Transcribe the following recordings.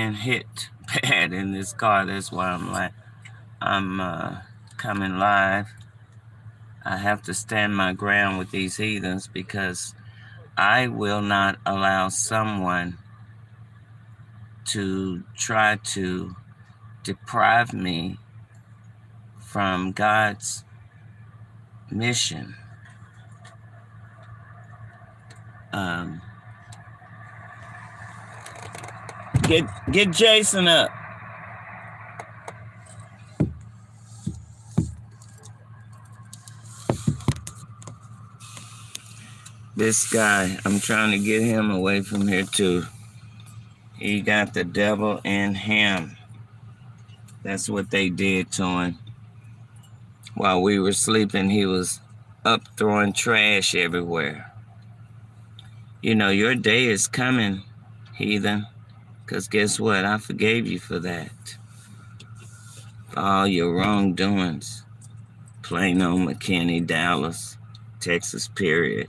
being hit bad in this car. That's why I'm coming live. I have to stand my ground with these heathens because I will not allow someone to try to deprive me from God's mission. Get Jason up. This guy, I'm trying to get him away from here too. He got the devil in him. That's what they did to him. While we were sleeping, he was up throwing trash everywhere. You know, your day is coming, heathen. Because guess what? I forgave you for that. For all your wrongdoings. Plano, McKinney, Dallas, Texas, period.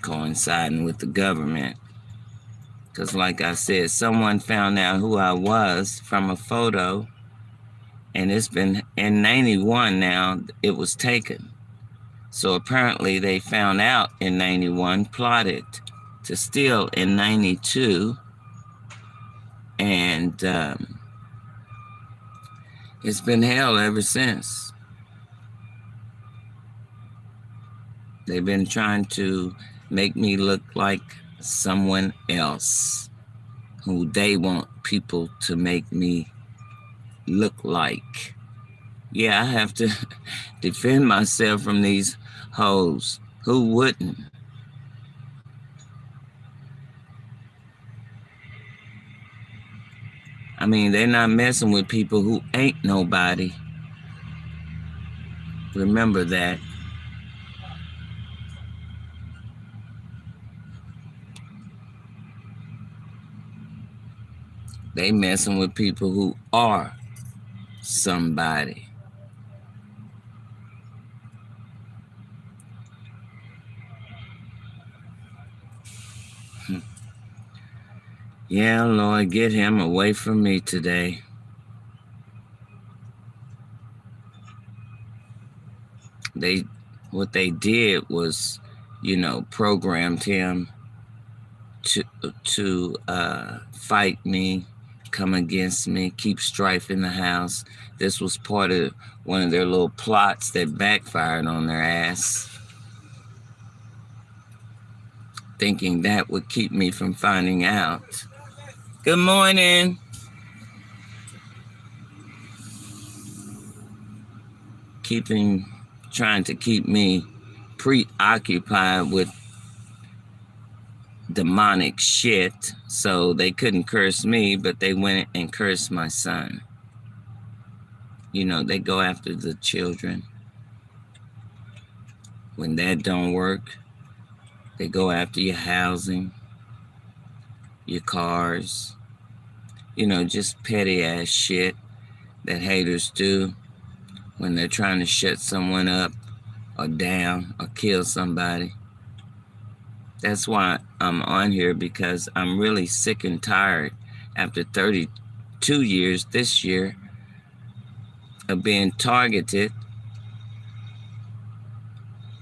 Coinciding with the government. Because like I said, someone found out who I was from a photo. And it's been in 91 now, it was taken. So apparently they found out in 91, plotted to steal in 92. And it's been hell ever since. They've been trying to make me look like someone else who they want people to make me look like. Yeah, I have to defend myself from these hoes. Who wouldn't? I mean, they're not messing with people who ain't nobody. Remember that. They messing with people who are somebody. Yeah, Lord, get him away from me today. What they did was, programmed him to fight me, come against me, keep strife in the house. This was part of one of their little plots that backfired on their ass, thinking that would keep me from finding out. Good morning. Trying to keep me preoccupied with demonic shit, so they couldn't curse me, but they went and cursed my son. They go after the children. When that don't work, they go after your housing, your cars, just petty ass shit that haters do when they're trying to shut someone up or down or kill somebody. That's why I'm on here, because I'm really sick and tired after 32 years this year of being targeted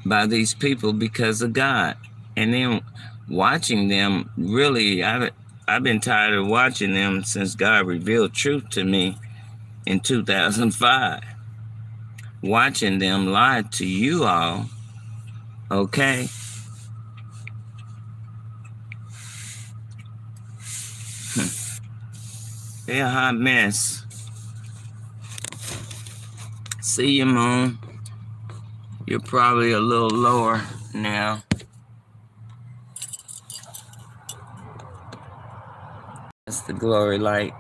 by these people because of God. And then watching them, really, I've been tired of watching them since God revealed truth to me in 2005. Watching them lie to you all, okay? They're a hot mess. See you, Moon. You're probably a little lower now. That's the glory light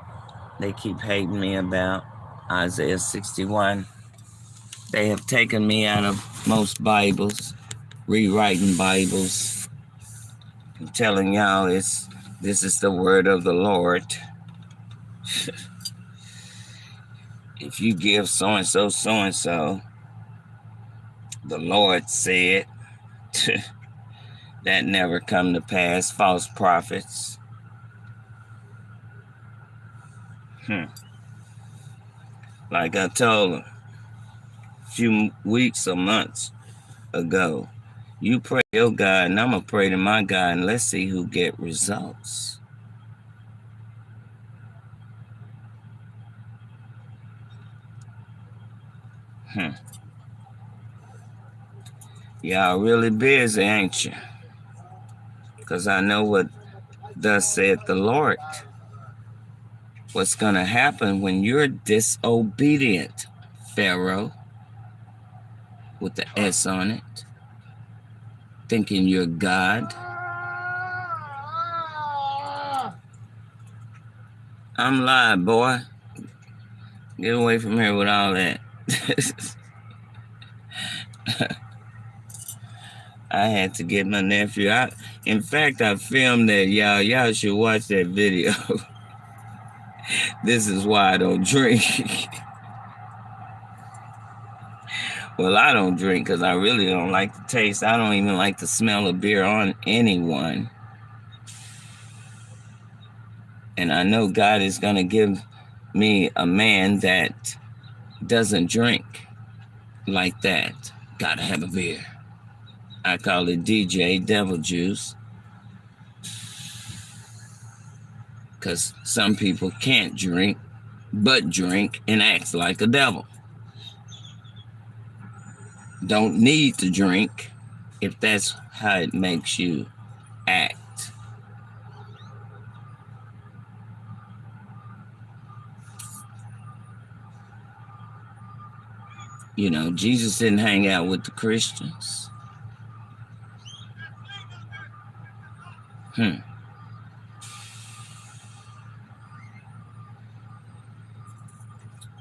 they keep hating me about. Isaiah 61. They have taken me out of most Bibles, rewriting Bibles. I'm telling y'all, this is the word of the Lord. If you give so-and-so, so-and-so, the Lord said, that never come to pass. False prophets. Hmm. Like I told him a few weeks or months ago, you pray to your God and I'm going to pray to my God and let's see who get results. Hmm. Y'all really busy, ain't you? Because I know what thus said the Lord. What's going to happen when you're disobedient, Pharaoh, with the S on it, thinking you're God. I'm live, boy. Get away from here with all that. I had to get my nephew out. In fact, I filmed that, y'all. Y'all should watch that video. This is why I don't drink. Well, I don't drink because I really don't like the taste. I don't even like the smell of beer on anyone. And I know God is going to give me a man that doesn't drink like that. Gotta have a beer. I call it DJ Devil Juice. Because some people can't drink, but drink and act like a devil. Don't need to drink if that's how it makes you act. You know, Jesus didn't hang out with the Christians.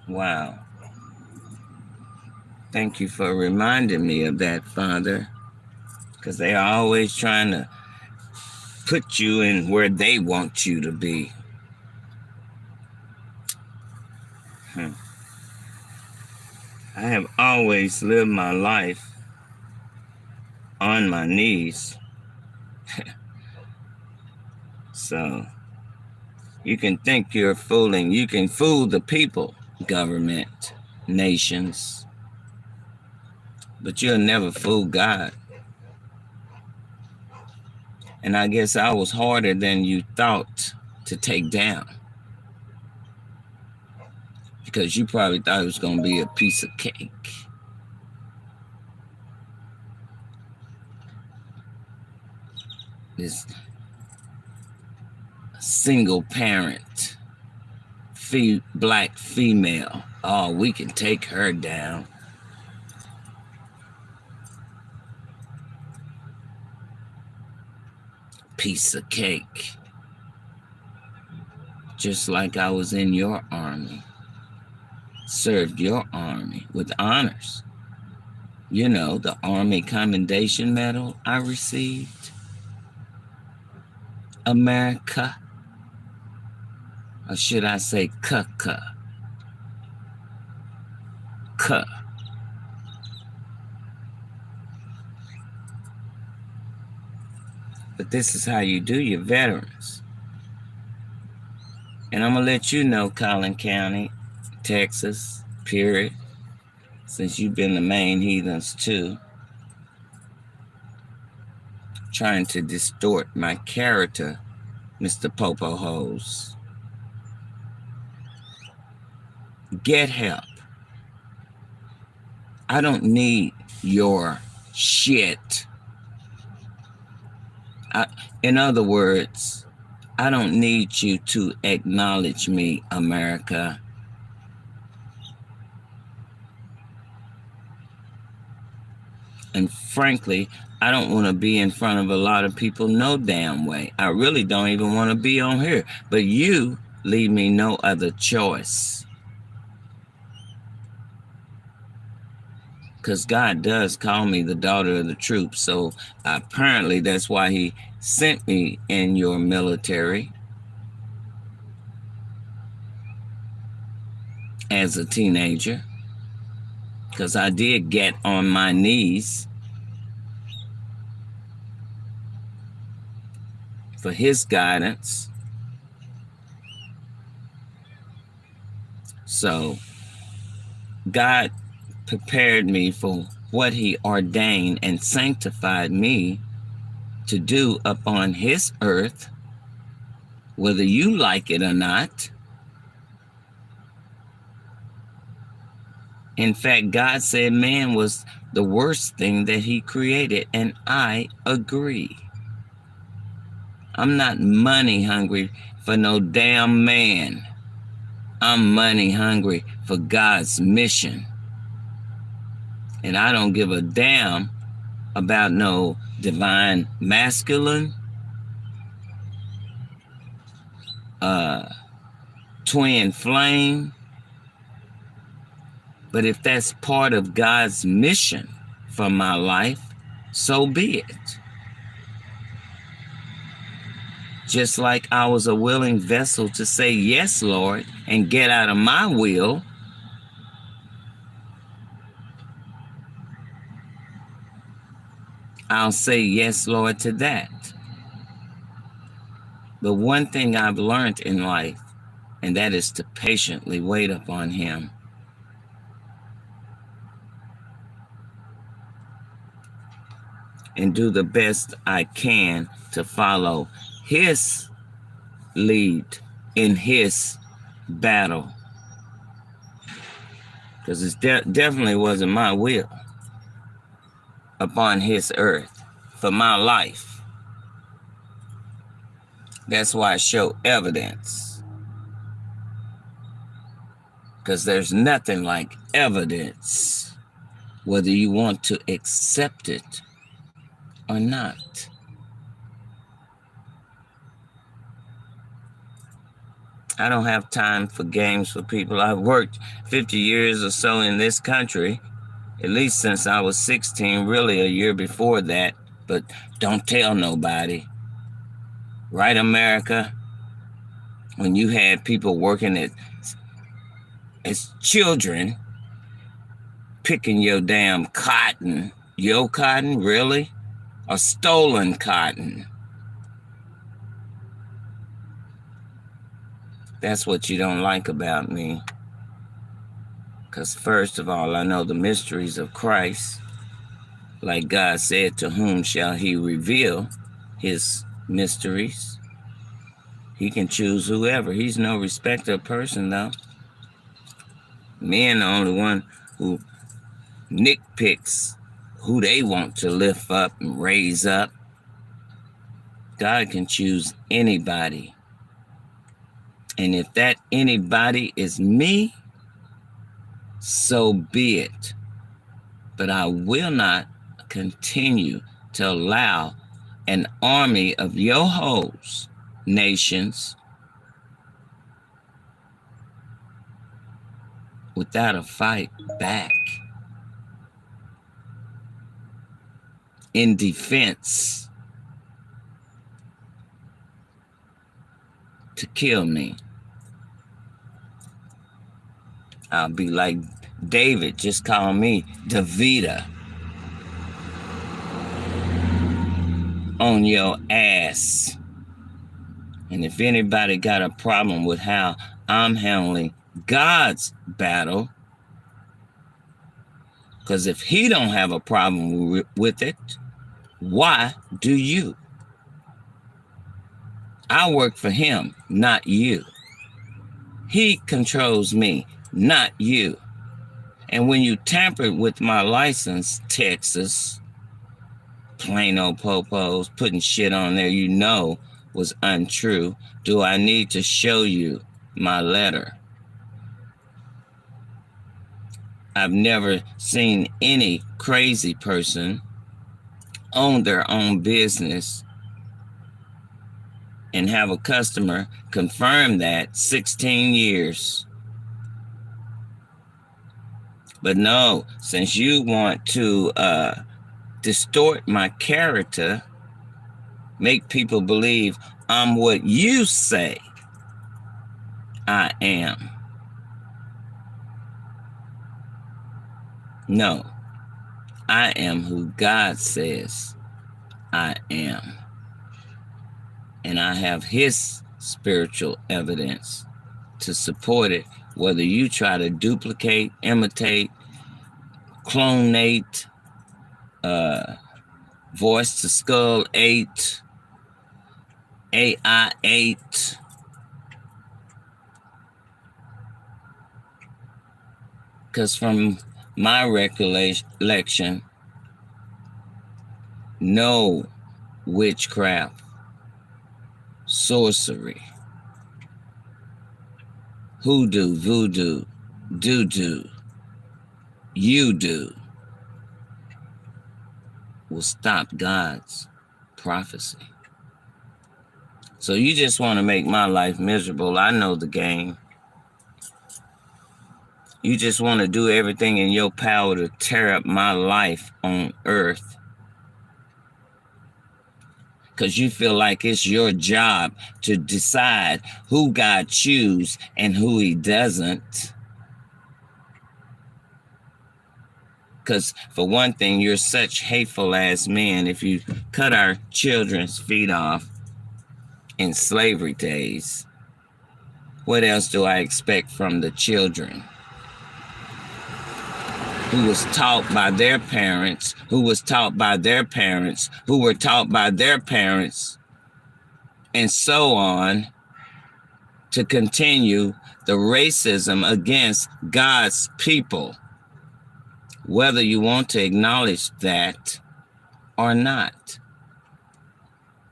Wow. Thank you for reminding me of that, Father. Because they are always trying to put you in where they want you to be. I have always lived my life on my knees. So you can think you're fooling. You can fool the people, government, nations, but you'll never fool God. And I guess I was harder than you thought to take down, because you probably thought it was going to be a piece of cake. This single parent, black female. Oh, we can take her down. Piece of cake. Just like I was in your army. Served your army with honors. You know, the Army Commendation Medal I received. America. Or should I say Cuh. But this is how you do your veterans. And I'm going to let you know, Collin County, Texas, period, since you've been the main heathens too, trying to distort my character, Mr. Popo Hose. Get help. I don't need your shit. In other words, I don't need you to acknowledge me, America. And frankly, I don't want to be in front of a lot of people no damn way. I really don't even want to be on here. But you leave me no other choice. Because God does call me the daughter of the troops. So apparently that's why he sent me in your military as a teenager. Because I did get on my knees for his guidance. So God prepared me for what he ordained and sanctified me to do upon his earth, whether you like it or not. In fact, God said man was the worst thing that he created, and I agree. I'm not money hungry for no damn man. I'm money hungry for God's mission. And I don't give a damn about no divine masculine, twin flame. But if that's part of God's mission for my life, so be it. Just like I was a willing vessel to say, yes, Lord, and get out of my will, I'll say, yes, Lord, to that. But one thing I've learned in life, and that is to patiently wait upon him. And do the best I can to follow his lead in his battle. Because it definitely wasn't my will upon his earth for my life. That's why I show evidence. Because there's nothing like evidence, whether you want to accept it or not. I don't have time for games for people. I've worked 50 years or so in this country, at least since I was 16, really a year before that, but don't tell nobody. Right, America? When you had people working as children, picking your damn cotton. Your cotton, really? Or stolen cotton? That's what you don't like about me. Because first of all, I know the mysteries of Christ. Like God said, to whom shall he reveal his mysteries? He can choose whoever. He's no respecter of person, though. Men are the only one who nitpicks who they want to lift up and raise up. God can choose anybody. And if that anybody is me, so be it. But I will not continue to allow an army of yo-hos, nations, without a fight back in defense to kill me. I'll be like David, just call me Davida on your ass. And if anybody got a problem with how I'm handling God's battle, because if he don't have a problem with it, why do you? I work for him, not you. He controls me, not you. And when you tampered with my license, Texas, plain old popos, putting shit on there you know was untrue, do I need to show you my letter? I've never seen any crazy person own their own business and have a customer confirm that 16 years. But no, since you want to distort my character, make people believe I'm what you say I am. No, I am who God says I am. And I have his spiritual evidence to support it whether you try to duplicate, imitate, clonate, voice to skull 8, AI 8, because from my recollection, no witchcraft, sorcery, hoodoo, voodoo, doo-doo, you-do will stop God's prophecy. So you just want to make my life miserable. I know the game. You just want to do everything in your power to tear up my life on earth. Because you feel like it's your job to decide who God chooses and who he doesn't. Because for one thing, you're such hateful ass men. If you cut our children's feet off in slavery days, what else do I expect from the children? Who was taught by their parents, who was taught by their parents, who were taught by their parents, and so on, to continue the racism against God's people, whether you want to acknowledge that or not.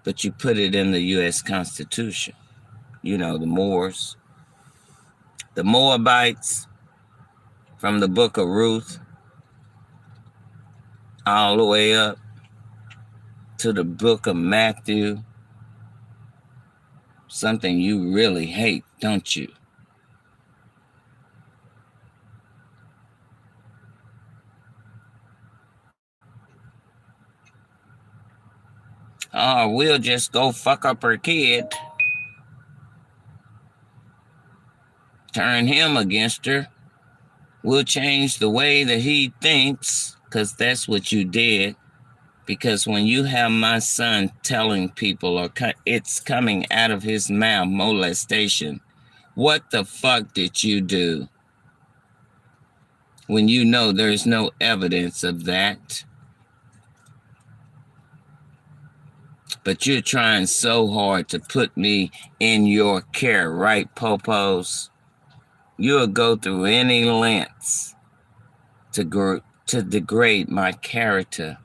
But you put it in the U.S. Constitution. You know, the Moors, the Moabites, from the book of Ruth, all the way up to the book of Matthew. Something you really hate, don't you? Oh, we'll just go fuck up her kid. Turn him against her. We'll change the way that he thinks, because that's what you did. Because when you have my son telling people, or it's coming out of his mouth, molestation, what the fuck did you do? When you know there's no evidence of that. But you're trying so hard to put me in your care, right, Popos? You'll go through any lengths to degrade my character,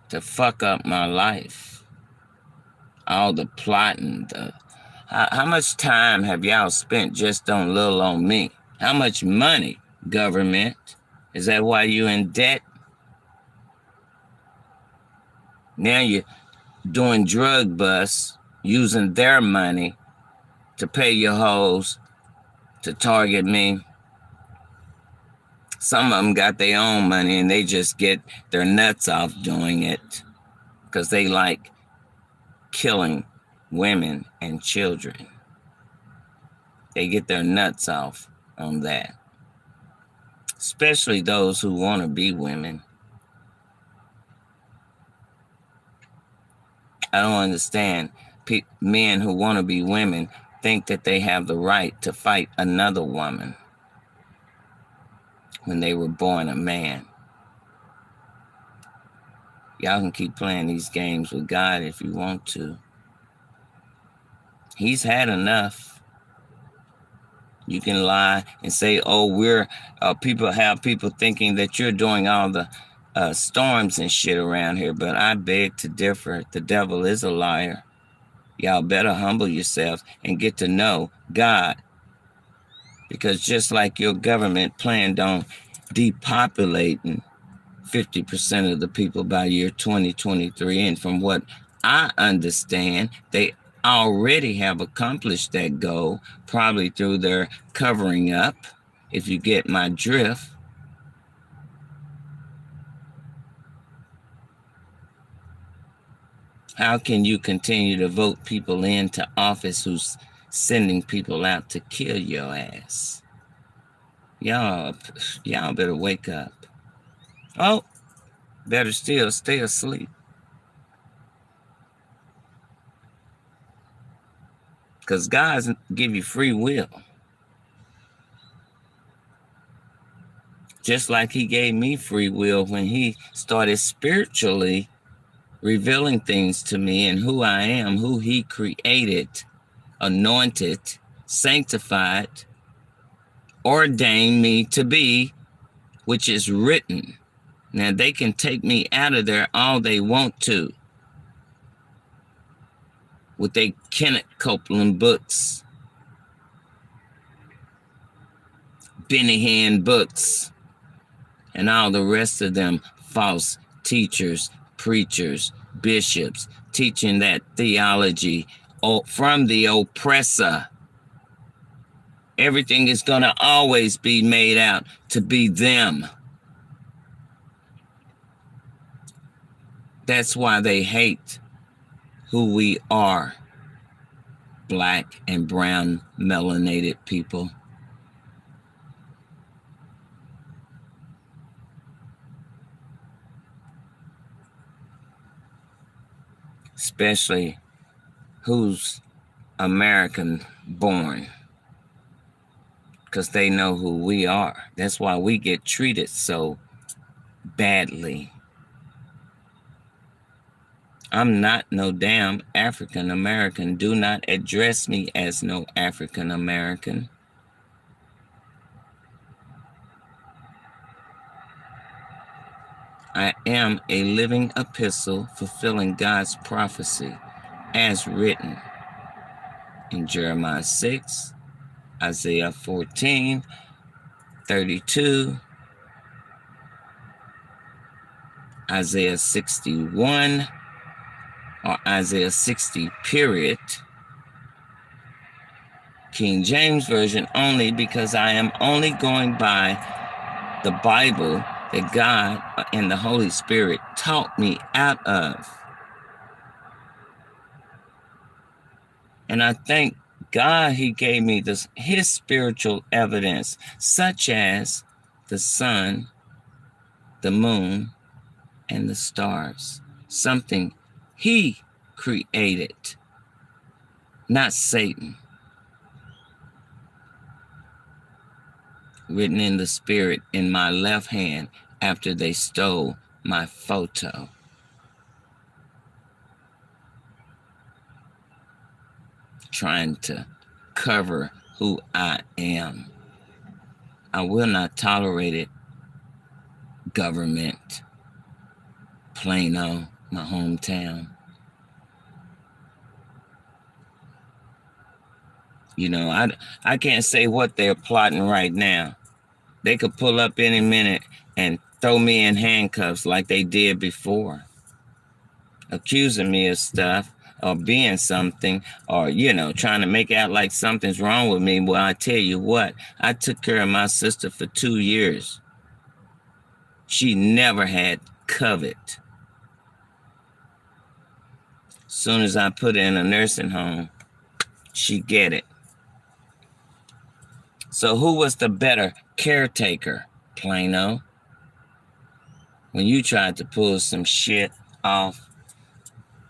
to fuck up my life. All the plotting, how much time have y'all spent just on little on me? How much money, government? Is that why you in debt? Now you're doing drug busts, using their money to pay your hoes to target me. Some of them got their own money and they just get their nuts off doing it because they like killing women and children. They get their nuts off on that. Especially those who want to be women. I don't understand. Men who want to be women think that they have the right to fight another woman when they were born a man. Y'all can keep playing these games with God if you want to. He's had enough. You can lie and say, oh, people thinking that you're doing all the storms and shit around here, but I beg to differ. The devil is a liar. Y'all better humble yourselves and get to know God. Because just like your government planned on depopulating 50% of the people by year 2023, and from what I understand, they already have accomplished that goal, probably through their covering up, if you get my drift. How can you continue to vote people into office who's sending people out to kill your ass? Y'all better wake up. Oh, better still stay asleep. Because God give you free will. Just like he gave me free will when he started spiritually revealing things to me and who I am, who he created, anointed, sanctified, ordained me to be, which is written. Now they can take me out of there all they want to with their Kenneth Copeland books, Benny Hinn books, and all the rest of them false teachers, preachers, bishops, teaching that theology from the oppressor. Everything is going to always be made out to be them. That's why they hate who we are, black and brown melanated people. Especially who's American born, because they know who we are. That's why we get treated so badly. I'm not no damn African American. Do not address me as no African American. I am a living epistle fulfilling God's prophecy as written in Jeremiah 6, Isaiah 14, 32, Isaiah 61, or Isaiah 60, period. King James Version only, because I am only going by the Bible that God and the Holy Spirit taught me out of. And I thank God he gave me his spiritual evidence, such as the sun, the moon, and the stars. Something he created, not Satan. Written in the spirit in my left hand after they stole my photo. Trying to cover who I am. I will not tolerate it. Government. Plano, my hometown. You know, I can't say what they're plotting right now. They could pull up any minute and throw me in handcuffs like they did before. Accusing me of stuff or being something or, trying to make out like something's wrong with me. Well, I tell you what, I took care of my sister for 2 years. She never had COVID. Soon as I put her in a nursing home, she get it. So who was the better caretaker, Plano? When you tried to pull some shit off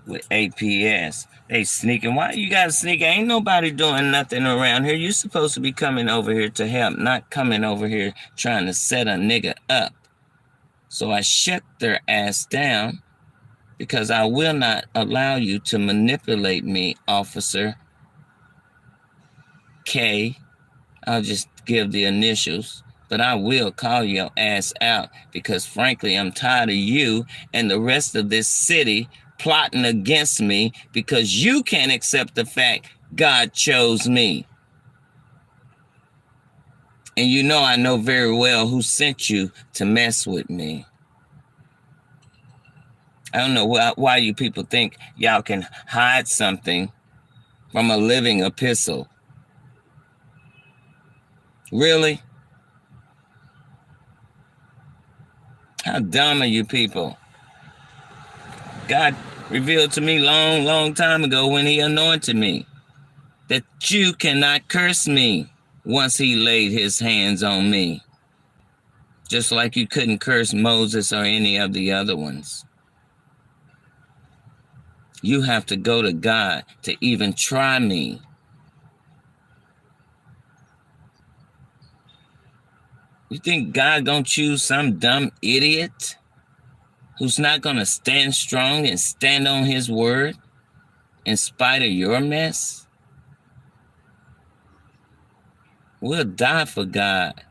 with APS, they sneaking. Why you gotta sneak? Ain't nobody doing nothing around here. You supposed to be coming over here to help, not coming over here trying to set a nigga up. So I shut their ass down because I will not allow you to manipulate me, Officer K. I'll just give the initials, but I will call your ass out because frankly, I'm tired of you and the rest of this city plotting against me because you can't accept the fact God chose me. And I know very well who sent you to mess with me. I don't know why you people think y'all can hide something from a living epistle. Really? How dumb are you people? God revealed to me long time ago when he anointed me that you cannot curse me once he laid his hands on me. Just like you couldn't curse Moses or any of the other ones. You have to go to God to even try me. You think God gonna choose some dumb idiot who's not gonna stand strong and stand on his word in spite of your mess? We'll die for God.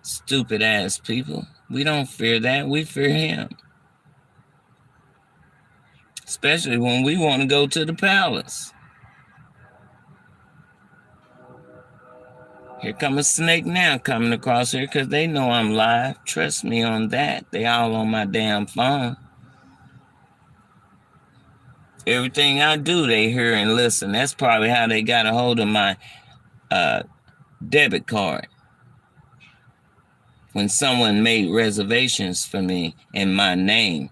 Stupid ass people. We don't fear that. We fear him. Especially when we want to go to the palace. Here come a snake now coming across here because they know I'm live. Trust me on that. They all on my damn phone. Everything I do, they hear and listen. That's probably how they got a hold of my debit card. When someone made reservations for me in my name.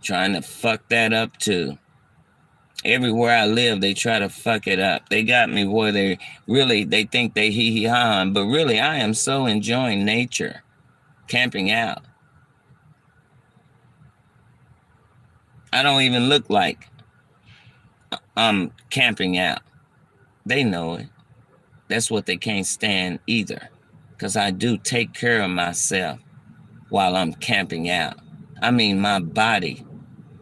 Trying to fuck that up too. Everywhere I live, they try to fuck it up. They got me where they think they hee-hee-ha, but really I am so enjoying nature, camping out. I don't even look like I'm camping out. They know it. That's what they can't stand either, because I do take care of myself while I'm camping out. I mean, my body.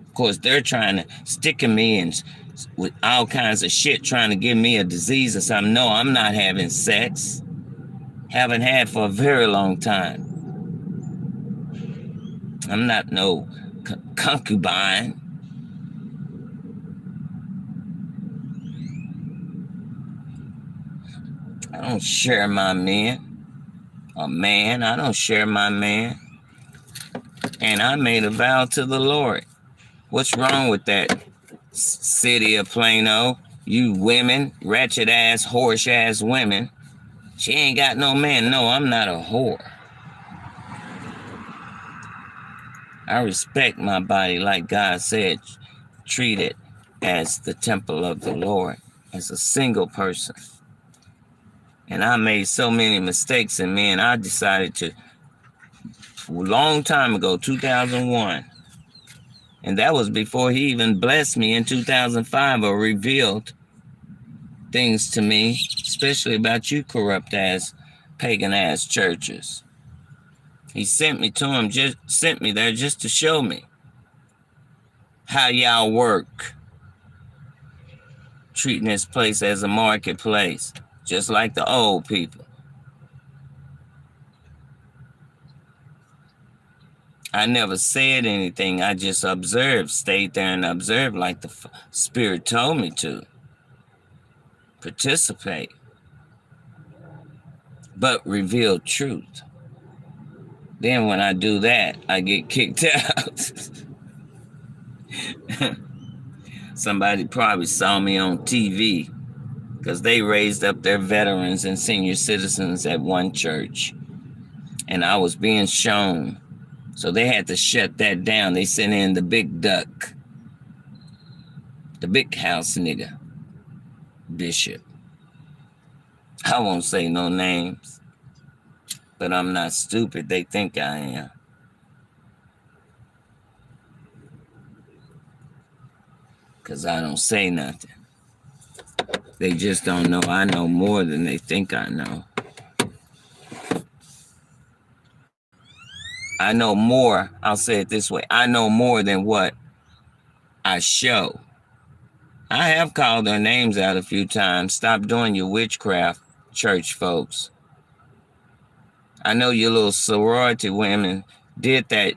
Of course, they're trying to stick me in with all kinds of shit, trying to give me a disease or something. No, I'm not having sex. Haven't had for a very long time. I'm not no concubine. I don't share my man. A man, I don't share my man. And I made a vow to the Lord. What's wrong with that, city of Plano? You women, wretched ass, horse ass women. She ain't got no man. No, I'm not a whore. I respect my body like God said. Treat it as the temple of the Lord, as a single person. And I made so many mistakes, and man, I decided to, a long time ago, 2001, and that was before he even blessed me in 2005 or revealed things to me, especially about you corrupt ass, pagan ass churches. He sent me to him, just sent me there just to show me how y'all work, treating this place as a marketplace, just like the old people. I never said anything. I just observed, stayed there and observed like the Spirit told me to. Participate, but reveal truth. Then when I do that, I get kicked out. Somebody probably saw me on TV because they raised up their veterans and senior citizens at one church. And I was being shown. So they had to shut that down. They sent in the big duck. The big house nigga. Bishop. I won't say no names. But I'm not stupid. They think I am. Because I don't say nothing. They just don't know I know more than they think I know. I know more. I'll say it this way. I know more than what I show. I have called their names out a few times. Stop doing your witchcraft, church folks. I know your little sorority women did that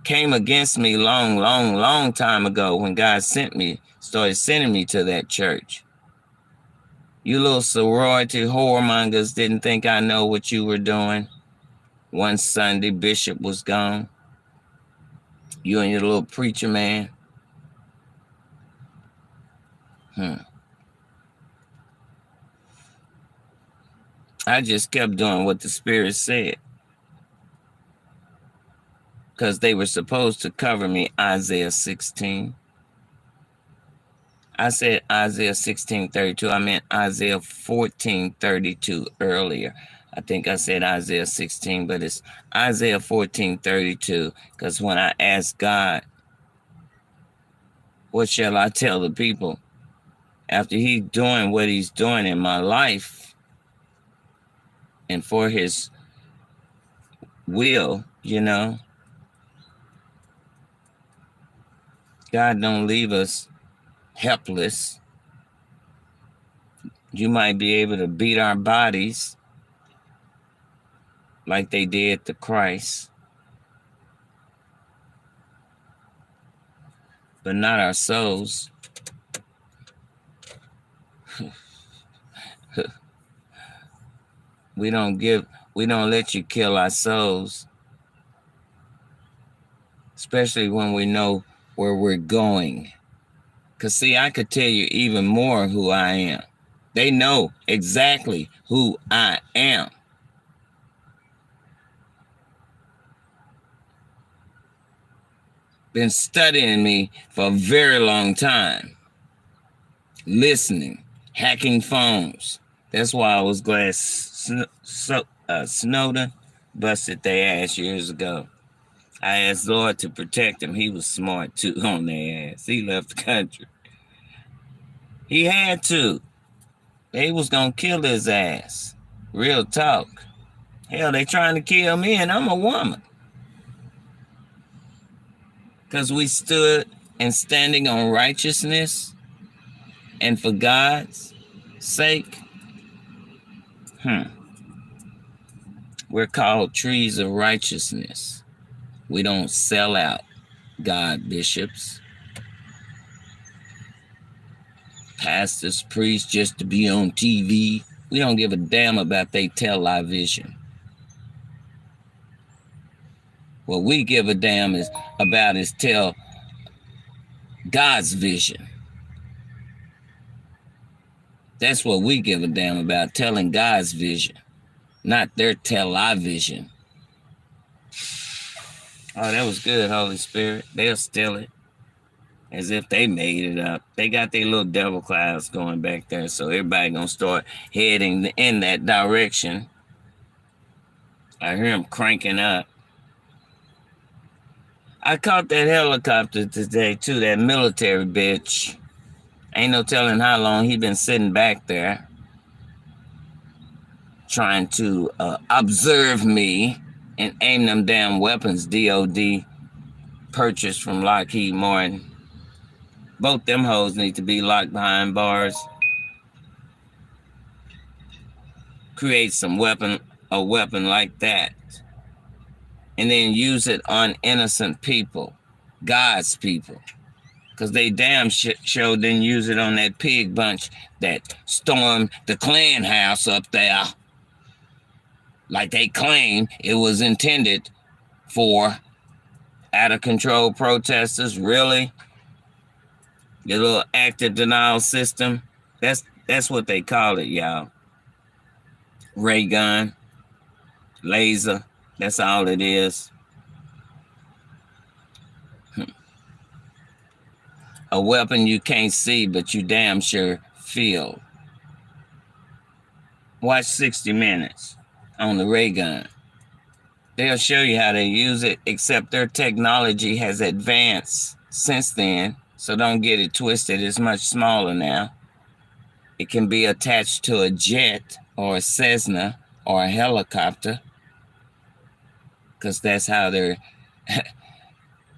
came against me long time ago when God started sending me to that church. You little sorority whoremongers didn't think I know what you were doing. One Sunday, Bishop was gone. You and your little preacher man. I just kept doing what the Spirit said. Because they were supposed to cover me, Isaiah 16. I said Isaiah 16:32. I meant Isaiah 14:32 earlier. I think I said Isaiah 16, but it's Isaiah 14:32. Because when I asked God, what shall I tell the people? after he's doing what he's doing in my life and for his will, God don't leave us helpless. You might be able to beat our bodies like they did to Christ, but not our souls. We don't let you kill our souls, especially when we know where we're going. Because, see, I could tell you even more who I am. They know exactly who I am. Been studying me for a very long time. Listening, hacking phones. That's why I was glad Snowden busted their ass years ago. I asked Lord to protect him. He was smart too on their ass. He left the country. He had to. They was gonna kill his ass. Real talk. Hell, they trying to kill me and I'm a woman. Because we stood and standing on righteousness and for God's sake. We're called trees of righteousness. We don't sell out God, bishops, pastors, priests just to be on TV. We don't give a damn about they tell our vision. What we give a damn is tell God's vision. That's what we give a damn about, telling God's vision, not their tell our vision. Oh, that was good, Holy Spirit. They'll steal it as if they made it up. They got their little devil clouds going back there, so everybody gonna start heading in that direction. I hear them cranking up. I caught that helicopter today, too, that military bitch. Ain't no telling how long he been sitting back there trying to observe me and aim them damn weapons DOD purchased from Lockheed Martin. Both them hoes need to be locked behind bars. Create a weapon like that, and then use it on innocent people, God's people. Because they damn sure didn't use it on that pig bunch that stormed the Klan house up there. Like they claim it was intended for out-of-control protesters. Really? Your little active denial system? That's what they call it, y'all. Ray gun, laser, that's all it is. A weapon you can't see, but you damn sure feel. Watch 60 Minutes on the ray gun. They'll show you how they use it, except their technology has advanced since then, so don't get it twisted. It's much smaller now. It can be attached to a jet or a Cessna or a helicopter, because that's how they're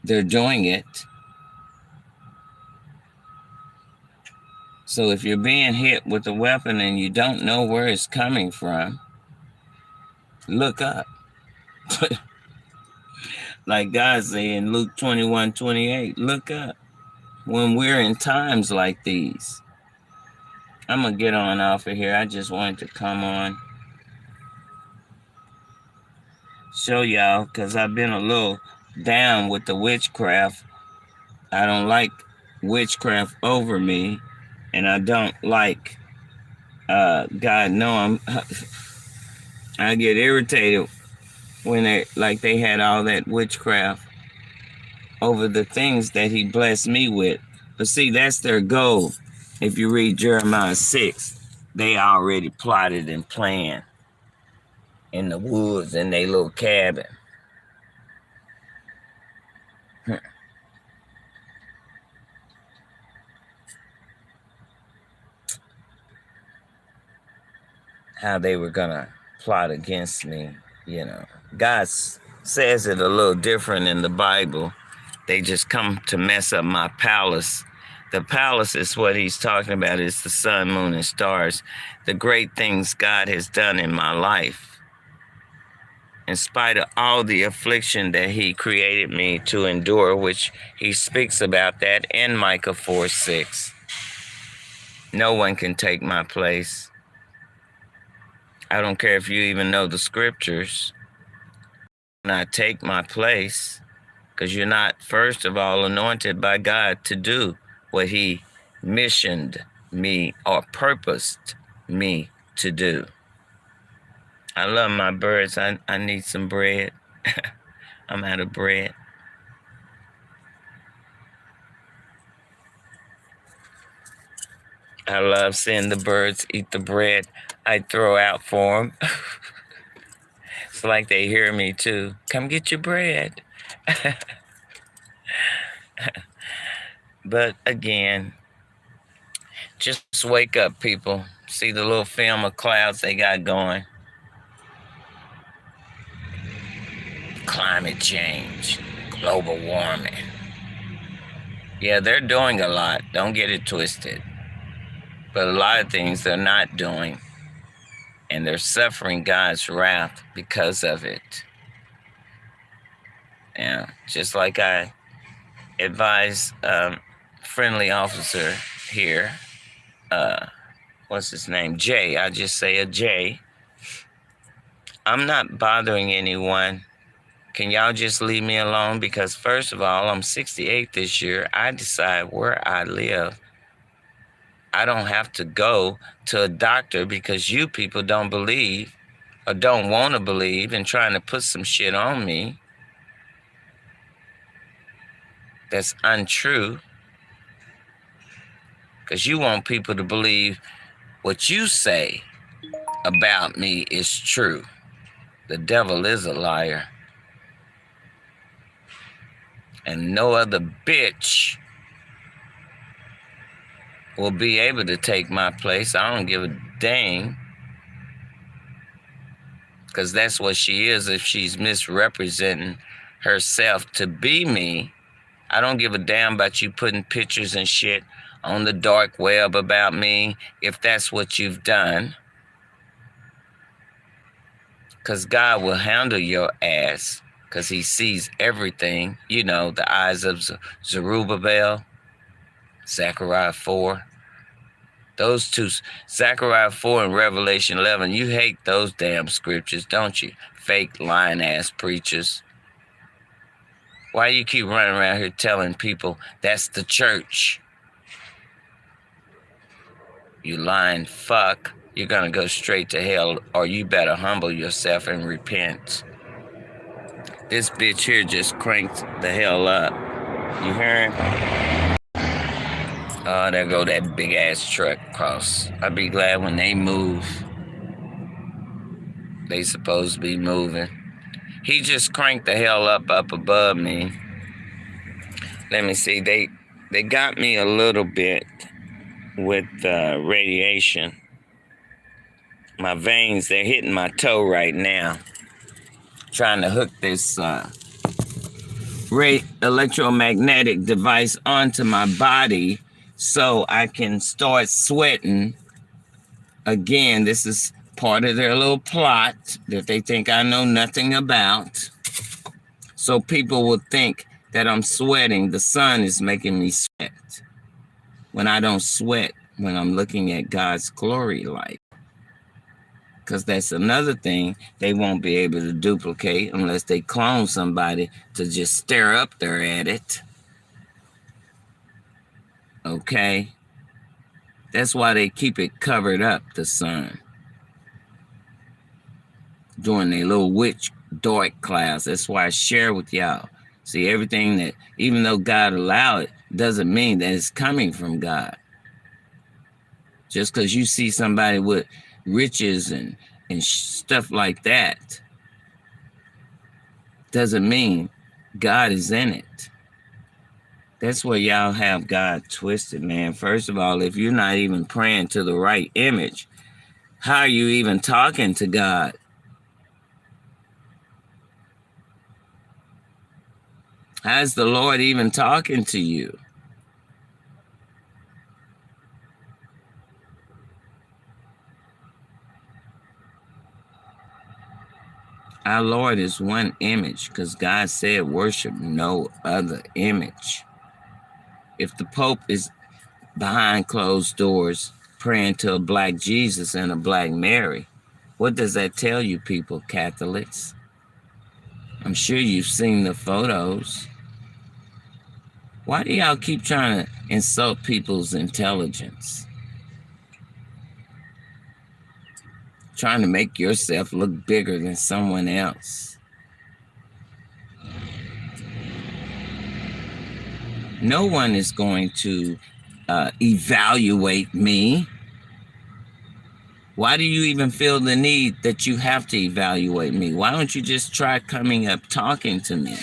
doing it. So if you're being hit with a weapon and you don't know where it's coming from, look up. Like God said in Luke 21:28, look up. When we're in times like these, I'm going to get on off of here. I just wanted to come on, show y'all, because I've been a little down with the witchcraft. I don't like witchcraft over me, and I don't like, God know I get irritated when they had all that witchcraft over the things that he blessed me with. But see, that's their goal. If you read Jeremiah 6, they already plotted and planned in the woods in their little cabin. how they were going to plot against me, God says it a little different in the Bible. They just come to mess up my palace. The palace is what he's talking about. It's the sun, moon, and stars. The great things God has done in my life. In spite of all the affliction that he created me to endure, which he speaks about that in Micah 4:6. No one can take my place. I don't care if you even know the scriptures. Not take my place, because you're not, first of all, anointed by God to do what he missioned me or purposed me to do. I love my birds. I need some bread. I'm out of bread. I love seeing the birds eat the bread I throw out for them. It's like they hear me too. Come get your bread. But again, just wake up, people. See the little film of clouds they got going. Climate change, global warming. Yeah, they're doing a lot. Don't get it twisted. But a lot of things they're not doing. And they're suffering God's wrath because of it. Yeah, just like I advise friendly officer here, what's his name? Jay. I just say a Jay. I'm not bothering anyone. Can y'all just leave me alone? Because first of all, I'm 68 this year. I decide where I live. I don't have to go to a doctor because you people don't believe or don't want to believe and trying to put some shit on me that's untrue. Because you want people to believe what you say about me is true. The devil is a liar. And no other bitch will be able to take my place. I don't give a dang. Because that's what she is if she's misrepresenting herself to be me. I don't give a damn about you putting pictures and shit on the dark web about me if that's what you've done. Because God will handle your ass because he sees everything. You know, the eyes of Zerubbabel, Zechariah 4. Those two, Zechariah 4 and Revelation 11, you hate those damn scriptures, don't you? Fake lying ass preachers. Why you keep running around here telling people that's the church? You lying fuck. You're gonna go straight to hell, or you better humble yourself and repent. This bitch here just cranked the hell up. You hear him? Oh, there go that big ass truck across. I'll be glad when they move. They supposed to be moving. He just cranked the hell up above me. Let me see. They got me a little bit with radiation. My veins, they're hitting my toe right now. Trying to hook this electromagnetic device onto my body so I can start sweating. Again, this is part of their little plot that they think I know nothing about. So people will think that I'm sweating. The sun is making me sweat when I don't sweat when I'm looking at God's glory light. Because that's another thing they won't be able to duplicate unless they clone somebody to just stare up there at it. Okay? That's why they keep it covered up, the sun. Doing their little witch dark clouds. That's why I share with y'all. See, everything that, even though God allowed it, doesn't mean that it's coming from God. Just because you see somebody with riches and stuff like that doesn't mean God is in it. That's where y'all have God twisted, man. First of all, if you're not even praying to the right image, How are you even talking to God? How's the Lord even talking to you? Our Lord is one image because God said worship no other image. If the Pope is behind closed doors praying to a black Jesus and a black Mary, what does that tell you people, Catholics? I'm sure you've seen the photos. Why do y'all keep trying to insult people's intelligence? Trying to make yourself look bigger than someone else. No one is going to evaluate me. Why do you even feel the need that you have to evaluate me? Why don't you just try coming up talking to me?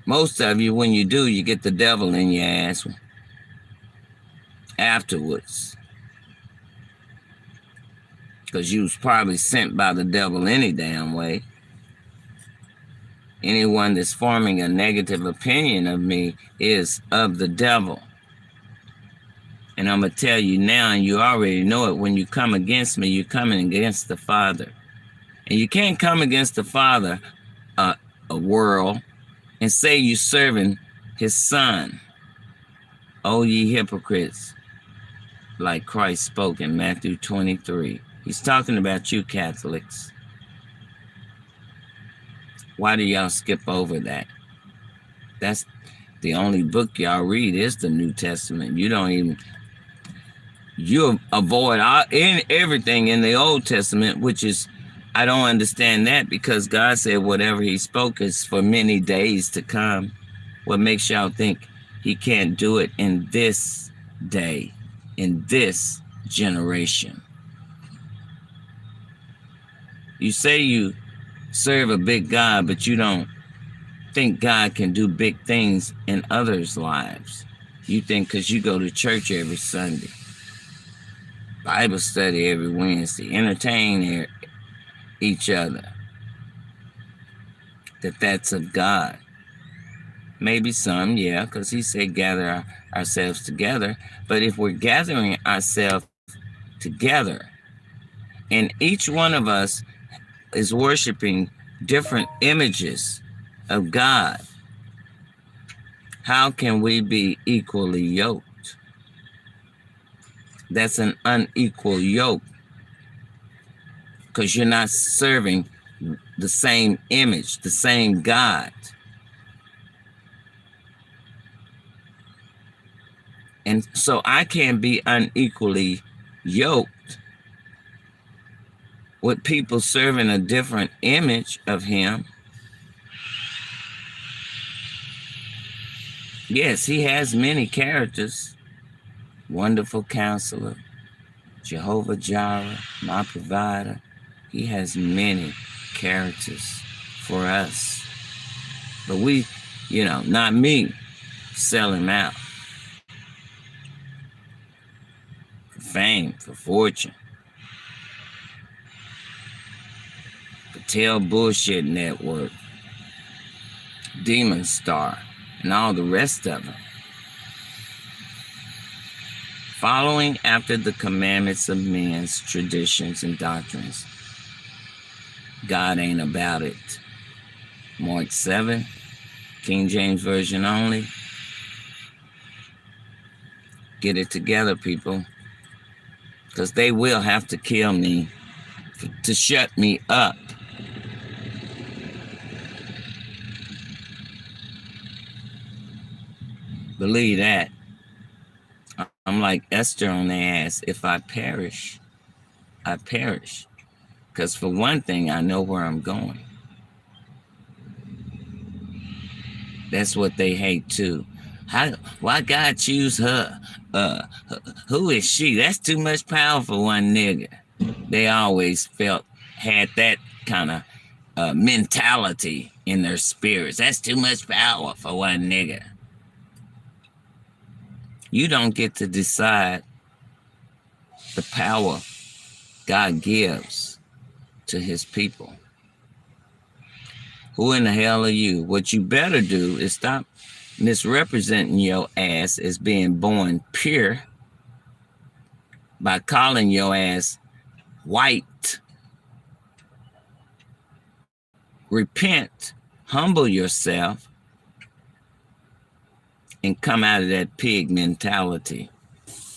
Most of you, when you do, you get the devil in your ass afterwards. Because you was probably sent by the devil any damn way. Anyone that's forming a negative opinion of me is of the devil. And I'm going to tell you now, and you already know it, when you come against me, you're coming against the Father. And you can't come against the Father, a world, and say you're serving his Son. O ye hypocrites, like Christ spoke in Matthew 23. He's talking about you, Catholics. Why do y'all skip over that? That's the only book y'all read is the New Testament. You avoid everything in the Old Testament, which is, I don't understand that, because God said whatever he spoke is for many days to come. What makes y'all think he can't do it in this day, in this generation? You say you serve a big God, but you don't think God can do big things in others' lives. You think because you go to church every Sunday, Bible study every Wednesday, entertain each other, that's of God. Maybe some, yeah, because he said gather ourselves together. But if we're gathering ourselves together and each one of us is worshiping different images of God, how can we be equally yoked? That's an unequal yoke, because you're not serving the same image, the same God. And so I can't be unequally yoked with people serving a different image of him. Yes, he has many characters. Wonderful Counselor, Jehovah Jireh, my provider. He has many characters for us. But we, not me, sell him out. For fame, for fortune. Patel Bullshit Network, Demon Star, and all the rest of them. Following after the commandments of men's traditions and doctrines. God ain't about it. Mark 7, King James Version only. Get it together, people. Because they will have to kill me to shut me up. Believe that. I'm like Esther on their ass. If I perish, I perish. Because for one thing, I know where I'm going. That's what they hate too. Why God choose her? Who is she? That's too much power for one nigga. They always had that kind of mentality in their spirits. That's too much power for one nigga. You don't get to decide the power God gives to his people. Who in the hell are you? What you better do is stop misrepresenting your ass as being born pure by calling your ass white. Repent, humble yourself, and come out of that pig mentality.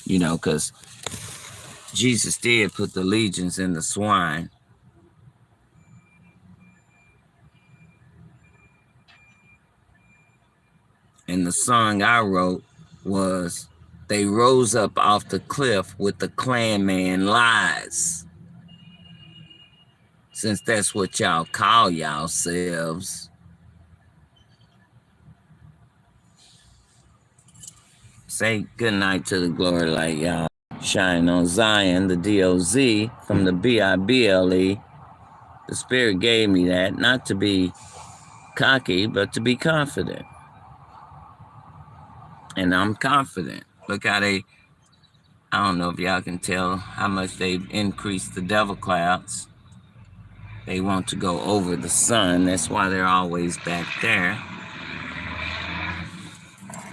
Because Jesus did put the legions in the swine. And the song I wrote was, they rose up off the cliff with the Klan man lies. Since that's what y'all call yourselves. Say goodnight to the glory light, y'all. Shine on Zion, the D-O-Z, from the B-I-B-L-E. The Spirit gave me that, not to be cocky, but to be confident. And I'm confident. Look how I don't know if y'all can tell how much they've increased the devil clouds. They want to go over the sun. That's why they're always back there.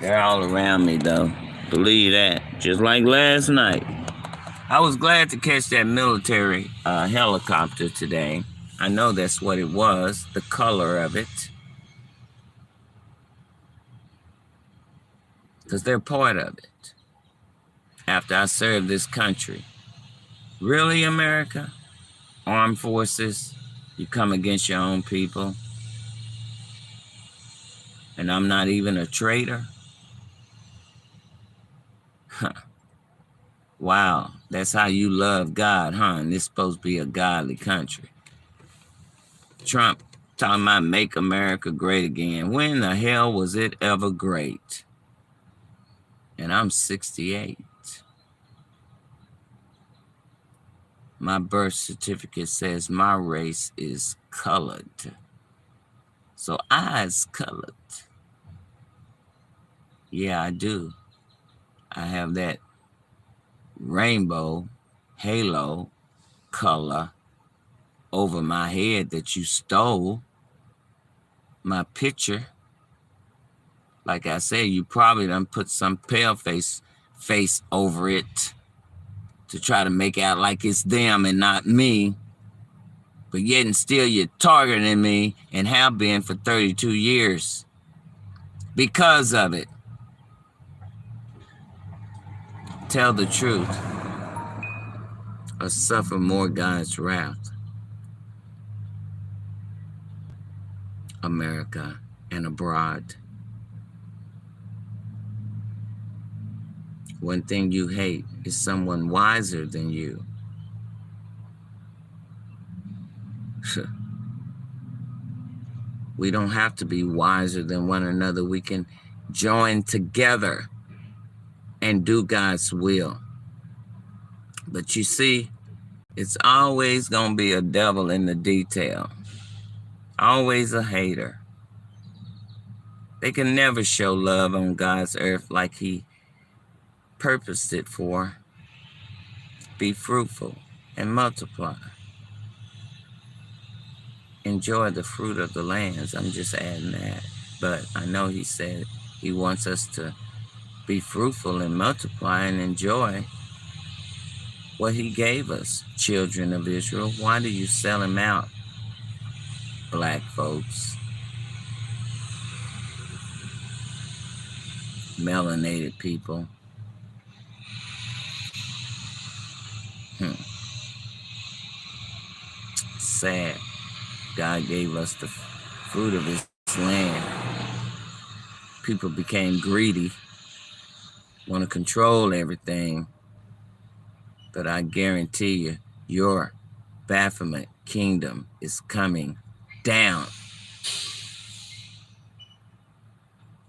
They're all around me, though. Believe that. Just like last night. I was glad to catch that military helicopter today. I know that's what it was, the color of it. Because they're part of it. After I served this country. Really, America? Armed forces? You come against your own people? And I'm not even a traitor? Huh. Wow, that's how you love God, huh? And this is supposed to be a godly country. Trump talking about make America great again. When the hell was it ever great? And I'm 68. My birth certificate says my race is colored. So I's colored. Yeah, I do. I have that rainbow halo color over my head that you stole. My picture. Like I said, you probably done put some pale face over it to try to make out like it's them and not me. But yet and still you're targeting me and have been for 32 years because of it. Tell the truth or suffer more God's wrath. America and abroad. One thing you hate is someone wiser than you. We don't have to be wiser than one another. We can join together and do God's will. But you see, it's always going to be a devil in the detail. Always a hater. They can never show love on God's earth like he purposed it for. Be fruitful and multiply. Enjoy the fruit of the lands. I'm just adding that. But I know he said he wants us to be fruitful and multiply and enjoy what he gave us, children of Israel. Why do you sell him out, black folks? Melanated people. Sad. God gave us the fruit of his land. People became greedy, want to control everything. But I guarantee you, your Baphomet kingdom is coming down.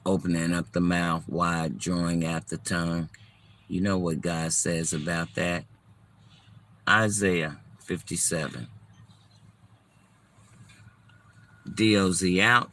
Opening up the mouth wide, drawing out the tongue. You know what God says about that? Isaiah 57. DOZ out.